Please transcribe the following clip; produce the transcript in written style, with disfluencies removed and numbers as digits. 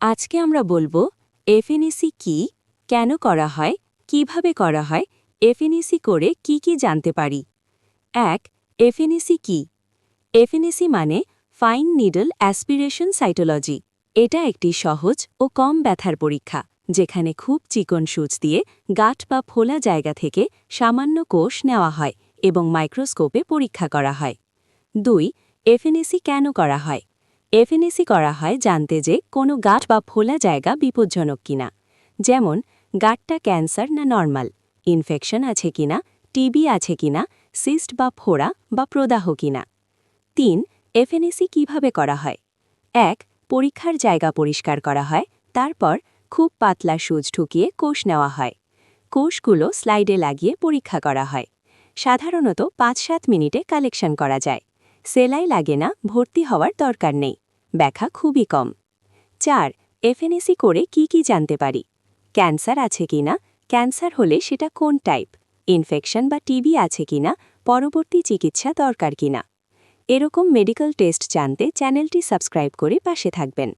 আজকে আমরা বলবো এফএনএসি কি, কেন করা হয়, কিভাবে করা হয়, এফএনএসি করে কি কি জানতে পারি। ১. এফএনএসি কি? এফএনএসি মানে ফাইন নিডল অ্যাসপিরেশন সাইটোলজি। এটা একটি সহজ ও কম ব্যথার পরীক্ষা, যেখানে খুব চিকন সূচ দিয়ে গাঁট বা ফোলা জায়গা থেকে সামান্য কোষ নেওয়া হয় এবং মাইক্রোস্কোপে পরীক্ষা করা হয়। ২. এফএনএসি কেন করা হয়? এফএনএসি করা হয় জানতে যে কোনো গাঁট বা ফোলা জায়গা বিপজ্জনক কিনা, যেমন গাঁটটা ক্যান্সার না নরমাল, ইনফেকশন আছে কিনা, টিবি আছে কিনা, সিস্ট বা ফোড়া বা প্রদাহ কিনা। ৩. এফএনএসি কিভাবে করা হয়? ১. পরীক্ষার জায়গা পরিষ্কার করা হয়, তারপর খুব পাতলা সূচ ঢুকিয়ে কোষ নেওয়া হয়। কোষগুলো স্লাইডে লাগিয়ে পরীক্ষা করা হয়। সাধারণত ৫-৭ মিনিটে কালেকশন করা যায়। সেলাই লাগে না, ভর্তি হওয়ার দরকার নেই। ব্যাখ্যা খুবই কম। ৪. এফএনএসি করে কি কি জানতে পারি? ক্যান্সার আছে কিনা, ক্যান্সার হলে সেটা কোন টাইপ, ইনফেকশন বা টিবি আছে কিনা, পরবর্তী চিকিৎসা দরকার কিনা। এরকম মেডিকেল টেস্ট জানতে চ্যানেলটি সাবস্ক্রাইব করে পাশে থাকবেন।